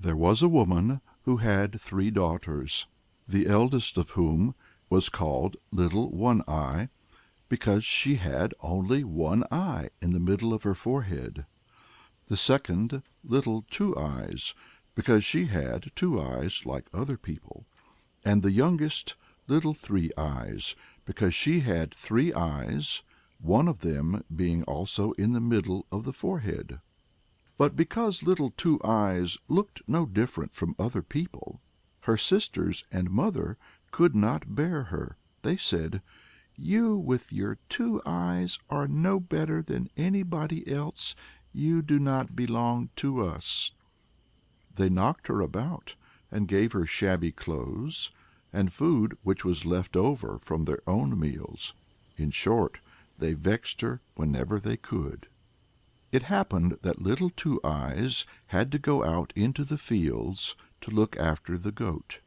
There was a woman who had 3 daughters, the eldest of whom was called Little One Eye, because she had only one eye in the middle of her forehead; the second, Little Two Eyes, because she had 2 eyes like other people; and the youngest, Little Three Eyes, because she had 3 eyes, one of them being also in the middle of the forehead. But because Little Two Eyes looked no different from other people, her sisters and mother could not bear her. They said, "You with your 2 eyes are no better than anybody else. You do not belong to us." They knocked her about, and gave her shabby clothes, and food which was left over from their own meals. In short, they vexed her whenever they could. It happened that Little Two Eyes had to go out into the fields to look after the goat.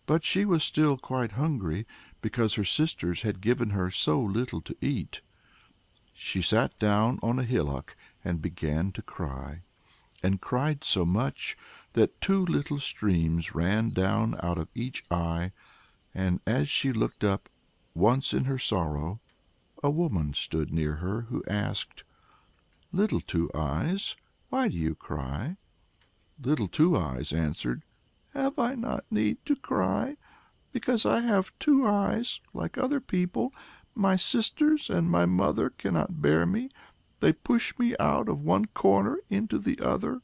But she was still quite hungry, because her sisters had given her so little to eat. She sat down on a hillock and began to cry, and cried so much that 2 little streams ran down out of each eye, and as she looked up once in her sorrow, a woman stood near her who asked, "Little Two Eyes, why do you cry?" Little Two Eyes answered, "Have I not need to cry? Because I have 2 eyes, like other people. My sisters and my mother cannot bear me. They push me out of one corner into the other,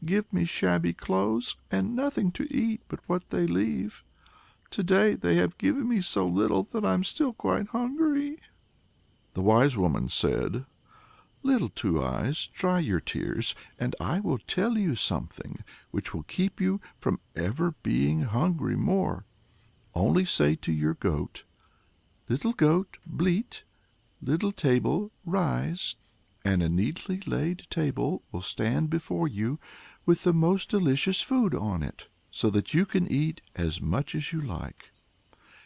give me shabby clothes, and nothing to eat but what they leave. To-day they have given me so little that I'm still quite hungry." The wise woman said, "Little Two Eyes, dry your tears, and I will tell you something which will keep you from ever being hungry more. Only say to your goat, 'Little goat, bleat; little table, rise,' and a neatly laid table will stand before you with the most delicious food on it, so that you can eat as much as you like.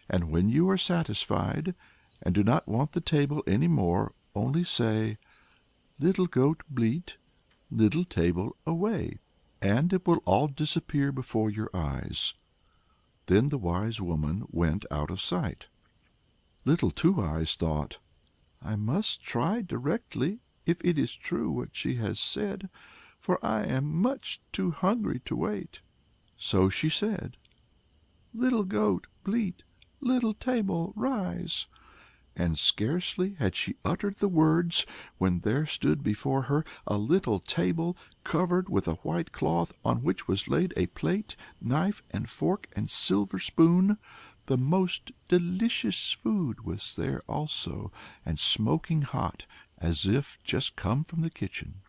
And when you are satisfied, and do not want the table any more, only say, 'Little goat, bleat; little table, away,' and it will all disappear before your eyes." Then the wise woman went out of sight. Little Two Eyes thought, "I must try directly, if it is true what she has said, for I am much too hungry to wait." So she said, "Little goat, bleat; little table, rise," and scarcely had she uttered the words when there stood before her a little table covered with a white cloth, on which was laid a plate, knife and fork and silver spoon. The most delicious food was there also, and smoking hot, as if just come from the kitchen.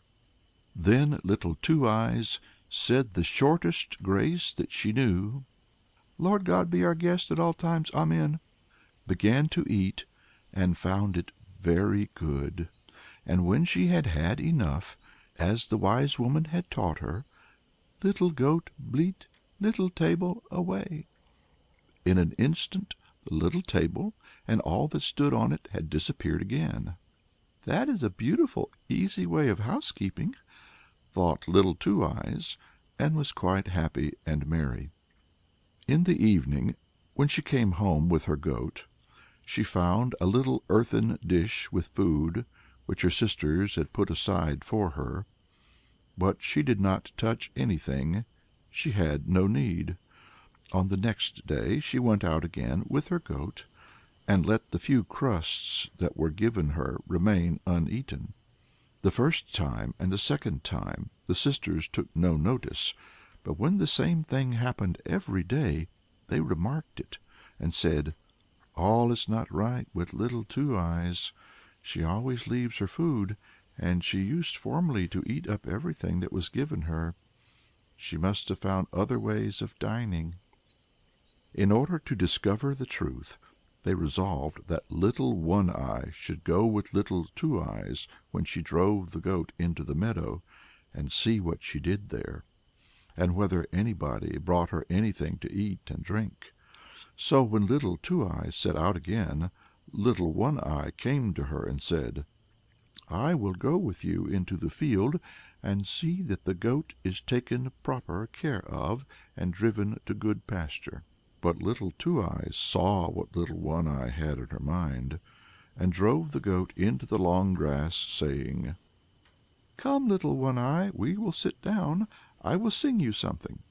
Then Little Two Eyes said the shortest grace that she knew, "Lord God be our guest at all times, amen," began to eat, and found it very good. And when she had had enough, as the wise woman had taught her, "Little goat, bleat; little table, away," in an instant the little table and all that stood on it had disappeared again. "That is a beautiful, easy way of housekeeping," thought Little Two Eyes, and was quite happy and merry. In the evening, when she came home with her goat, she found a little earthen dish with food, which her sisters had put aside for her. But she did not touch anything; she had no need. On the next day she went out again with her goat, and let the few crusts that were given her remain uneaten. The first time and the second time the sisters took no notice, but when the same thing happened every day, they remarked it, and said, "All is not right with Little Two Eyes. She always leaves her food, and she used formerly to eat up everything that was given her. She must have found other ways of dining." In order to discover the truth, they resolved that Little One Eye should go with Little Two Eyes when she drove the goat into the meadow, and see what she did there, and whether anybody brought her anything to eat and drink. So when Little Two Eyes set out again, Little One Eye came to her and said, "I will go with you into the field, and see that the goat is taken proper care of, and driven to good pasture." But little Two Eyes saw what little One Eye had in her mind, and drove the goat into the long grass, saying, "Come, little One Eye, we will sit down. I will sing you something."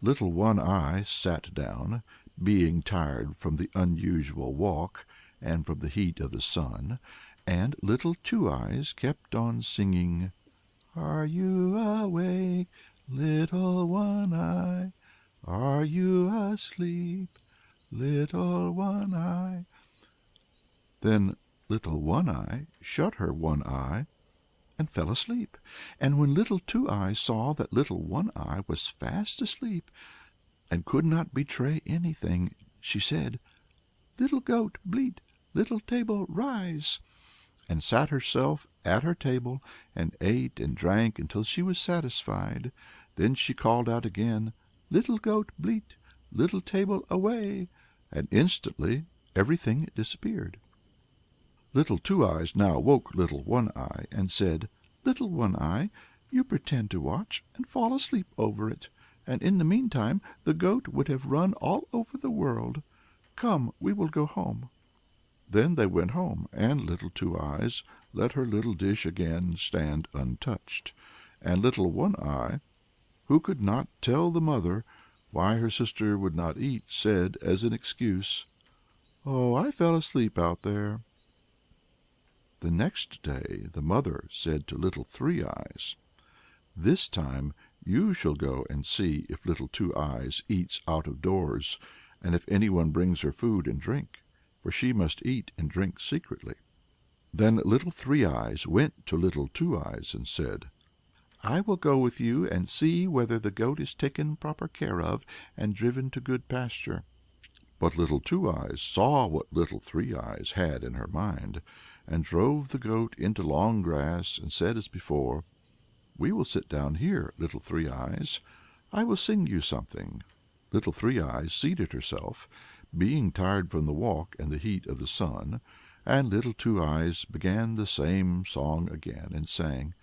Little One Eye sat down, being tired from the unusual walk and from the heat of the sun, and little Two Eyes kept on singing, "Are you awake, little One Eye? Are you asleep, little One Eye?" Then little One Eye shut her one eye and fell asleep. And when little Two Eyes saw that little One Eye was fast asleep and could not betray anything, she said, "Little goat, bleat, little table, rise," and sat herself at her table and ate and drank until she was satisfied. Then she called out again, "Little goat, bleat, little table, away," and instantly everything disappeared. Little Two Eyes now woke little One Eye and said, "Little One Eye, you pretend to watch and fall asleep over it, and in the meantime the goat would have run all over the world. Come, we will go home." Then they went home, and little Two Eyes let her little dish again stand untouched, and little One Eye, who could not tell the mother why her sister would not eat, said as an excuse, "Oh, I fell asleep out there." The next day the mother said to little Three Eyes, "This time you shall go and see if little Two Eyes eats out of doors, and if anyone brings her food and drink, for she must eat and drink secretly." Then little Three Eyes went to little Two Eyes and said, "I will go with you and see whether the goat is taken proper care of and driven to good pasture." But little Two Eyes saw what little Three Eyes had in her mind, and drove the goat into long grass, and said as before, "We will sit down here, little Three Eyes. I will sing you something." Little Three Eyes seated herself, being tired from the walk and the heat of the sun, and little Two Eyes began the same song again, and sang,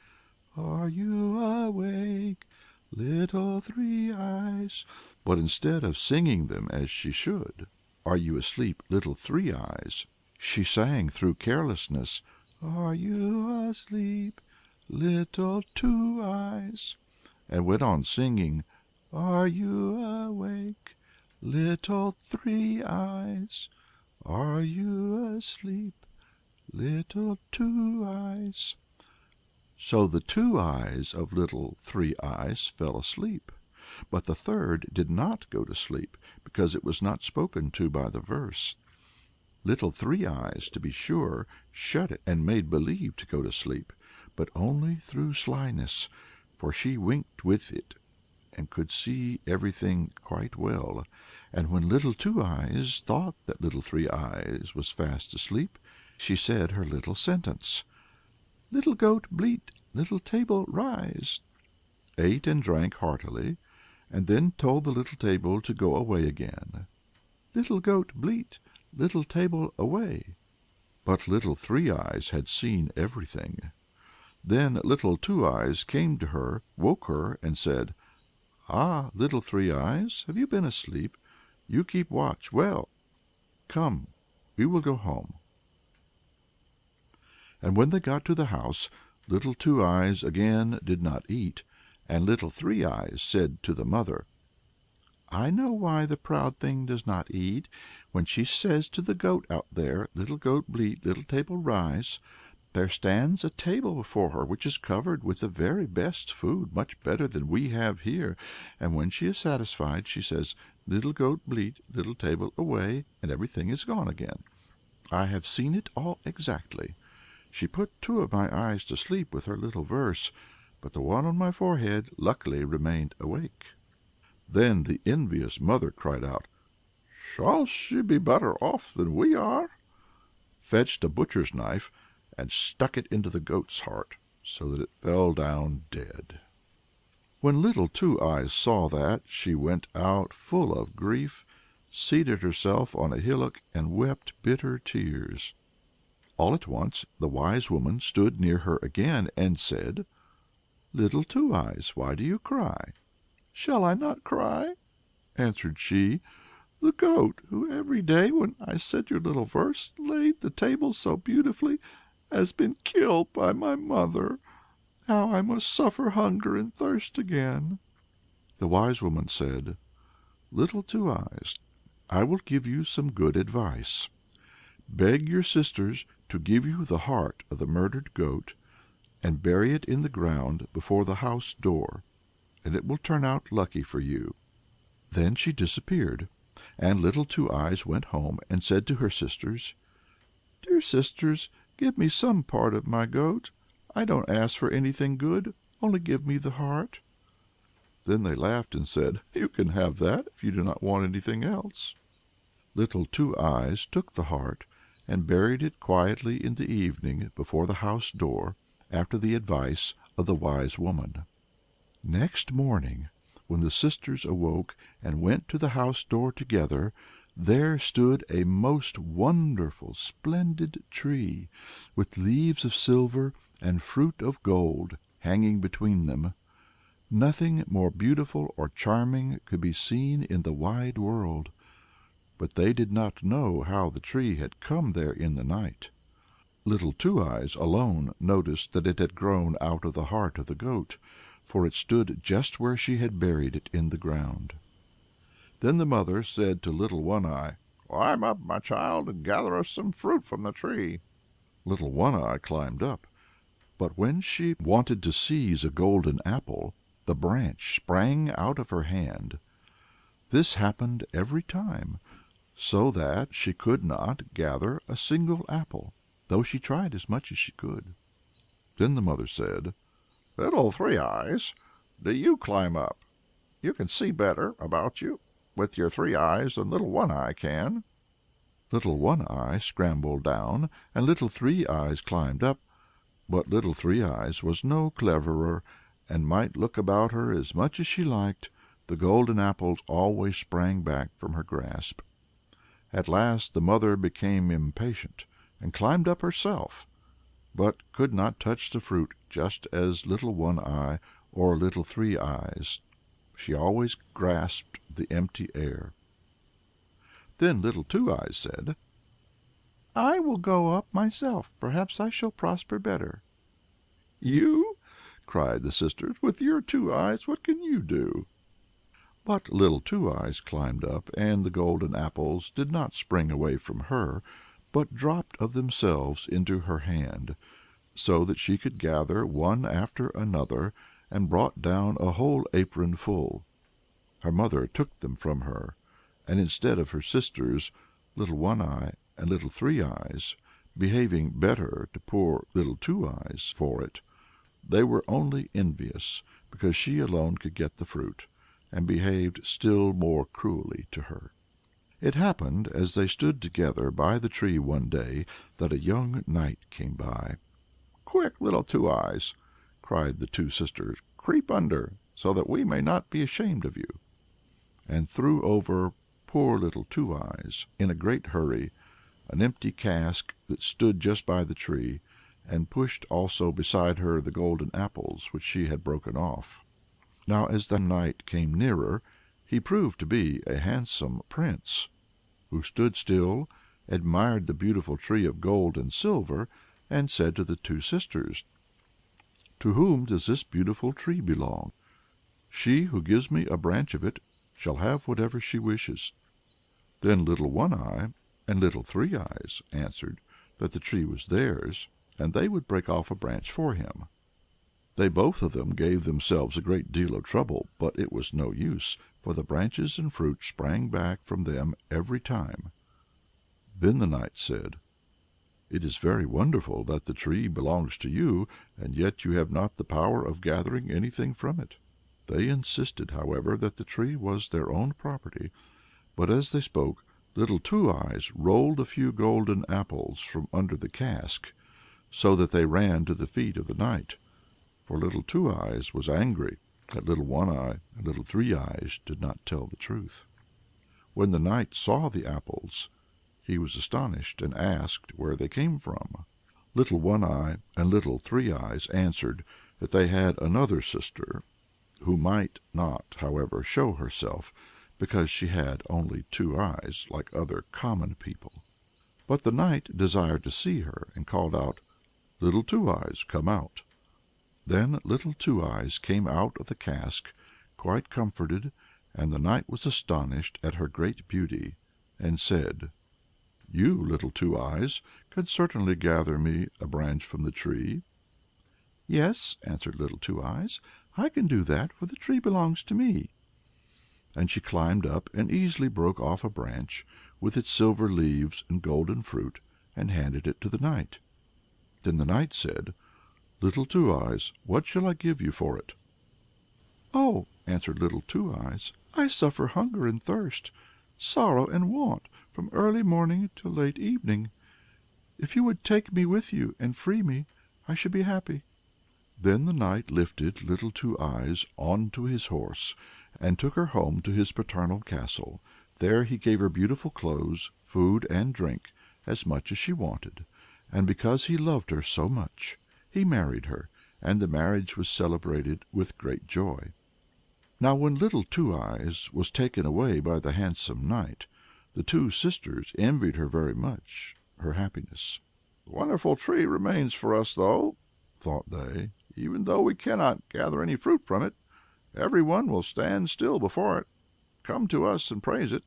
"Are you awake, little Three Eyes?" But instead of singing them as she should, "Are you asleep, little Three Eyes?" she sang through carelessness, "Are you asleep, little Two Eyes?" and went on singing, "Are you awake, little Three Eyes? Are you asleep, little Two Eyes?" So the two eyes of little Three Eyes fell asleep, but the third did not go to sleep, because it was not spoken to by the verse. Little Three Eyes, to be sure, shut it and made believe to go to sleep, but only through slyness, for she winked with it, and could see everything quite well. And when little Two Eyes thought that little Three Eyes was fast asleep, she said her little sentence, "Little goat, bleat, little table, rise," ate and drank heartily, and then told the little table to go away again. "Little goat, bleat, little table, away." But little Three Eyes had seen everything. Then little Two Eyes came to her, woke her, and said, "Ah, little Three Eyes, have you been asleep? You keep watch well. Come, we will go home." And when they got to the house, little Two Eyes again did not eat, and little Three Eyes said to the mother, "I know why the proud thing does not eat. When she says to the goat out there, 'Little goat, bleat, little table, rise,' there stands a table before her which is covered with the very best food, much better than we have here, and when she is satisfied, she says, 'Little goat, bleat, little table, away,' and everything is gone again. I have seen it all exactly. She put two of my eyes to sleep with her little verse, but the one on my forehead luckily remained awake." Then the envious mother cried out, "Shall she be better off than we are?" fetched a butcher's knife, and stuck it into the goat's heart, so that it fell down dead. When little Two Eyes saw that, she went out full of grief, seated herself on a hillock, and wept bitter tears. All at once the wise woman stood near her again, and said, "Little Two Eyes, why do you cry?" "Shall I not cry?" answered she. "The goat, who every day when I said your little verse laid the table so beautifully, has been killed by my mother. Now I must suffer hunger and thirst again." The wise woman said, "Little Two Eyes, I will give you some good advice. Beg your sisters to give you the heart of the murdered goat, and bury it in the ground before the house door, and it will turn out lucky for you." Then she disappeared, and Little Two Eyes went home and said to her sisters, "Dear sisters, give me some part of my goat. I don't ask for anything good, only give me the heart." Then they laughed and said, "You can have that if you do not want anything else." Little Two Eyes took the heart and buried it quietly in the evening before the house door, after the advice of the wise woman. Next morning, when the sisters awoke and went to the house door together, there stood a most wonderful, splendid tree, with leaves of silver and fruit of gold hanging between them. Nothing more beautiful or charming could be seen in the wide world. But they did not know how the tree had come there in the night. Little Two Eyes alone noticed that it had grown out of the heart of the goat, for it stood just where she had buried it in the ground. Then the mother said to Little One Eye, "Climb up, my child, and gather us some fruit from the tree." Little One Eye climbed up, but when she wanted to seize a golden apple, the branch sprang out of her hand. This happened every time, so that she could not gather a single apple, though she tried as much as she could. Then the mother said, "Little Three Eyes, do you climb up. You can see better about you with your three eyes than Little One Eye can." Little One Eye scrambled down, and Little Three Eyes climbed up, but Little Three Eyes was no cleverer, and might look about her as much as she liked, the golden apples always sprang back from her grasp. At last the mother became impatient, and climbed up herself, but could not touch the fruit, just as Little One Eye or Little Three Eyes. She always grasped the empty air. Then Little Two Eyes said, "I will go up myself. Perhaps I shall prosper better." "You?" cried the sisters. "With your two eyes, what can you do?" But Little Two Eyes climbed up, and the golden apples did not spring away from her, but dropped of themselves into her hand, so that she could gather one after another, and brought down a whole apron full. Her mother took them from her, and instead of her sisters, Little One Eye and Little Three Eyes, behaving better to poor Little Two Eyes for it, they were only envious because she alone could get the fruit, and behaved still more cruelly to her. It happened, as they stood together by the tree one day, that a young knight came by. "Quick, Little Two Eyes!" cried the two sisters. "Creep under, so that we may not be ashamed of you," and threw over poor Little Two Eyes, in a great hurry, an empty cask that stood just by the tree, and pushed also beside her the golden apples which she had broken off. Now as the knight came nearer, he proved to be a handsome prince, who stood still, admired the beautiful tree of gold and silver, and said to the two sisters, "To whom does this beautiful tree belong? She who gives me a branch of it shall have whatever she wishes." Then Little One Eye and Little Three Eyes answered that the tree was theirs, and they would break off a branch for him. They both of them gave themselves a great deal of trouble, but it was no use, for the branches and fruit sprang back from them every time. Then the knight said, "It is very wonderful that the tree belongs to you, and yet you have not the power of gathering anything from it." They insisted, however, that the tree was their own property, but as they spoke, Little Two Eyes rolled a few golden apples from under the cask, so that they ran to the feet of the knight. For Little Two Eyes was angry that Little One Eye and Little Three Eyes did not tell the truth. When the knight saw the apples, he was astonished, and asked where they came from. Little One Eye and Little Three Eyes answered that they had another sister, who might not, however, show herself, because she had only two eyes, like other common people. But the knight desired to see her, and called out, "Little Two Eyes, come out." Then Little Two Eyes came out of the cask, quite comforted, and the knight was astonished at her great beauty, and said, "You, Little Two Eyes, can certainly gather me a branch from the tree." "Yes," answered Little Two Eyes, "I can do that, for the tree belongs to me." And she climbed up, and easily broke off a branch, with its silver leaves and golden fruit, and handed it to the knight. Then the knight said, "Little Two Eyes, what shall I give you for it?" "Oh," answered Little Two Eyes, "I suffer hunger and thirst, sorrow and want, from early morning till late evening. If you would take me with you and free me, I should be happy." Then the knight lifted Little Two Eyes on to his horse, and took her home to his paternal castle. There he gave her beautiful clothes, food, and drink, as much as she wanted, and because he loved her so much, he married her, and the marriage was celebrated with great joy. Now when Little Two Eyes was taken away by the handsome knight, the two sisters envied her very much her happiness. "The wonderful tree remains for us, though," thought they, "even though we cannot gather any fruit from it. Every one will stand still before it, come to us and praise it."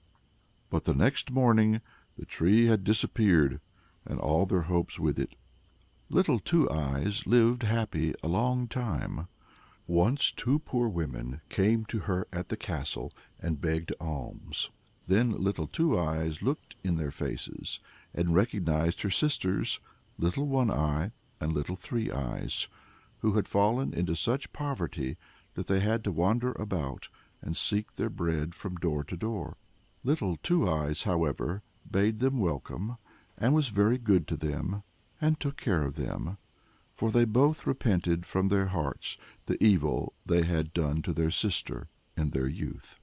But the next morning the tree had disappeared, and all their hopes with it. Little Two Eyes lived happy a long time. Once two poor women came to her at the castle and begged alms. Then Little Two Eyes looked in their faces, and recognized her sisters, Little One Eye and Little Three Eyes, who had fallen into such poverty that they had to wander about and seek their bread from door to door. Little Two Eyes, however, bade them welcome, and was very good to them, and took care of them, for they both repented from their hearts the evil they had done to their sister in their youth.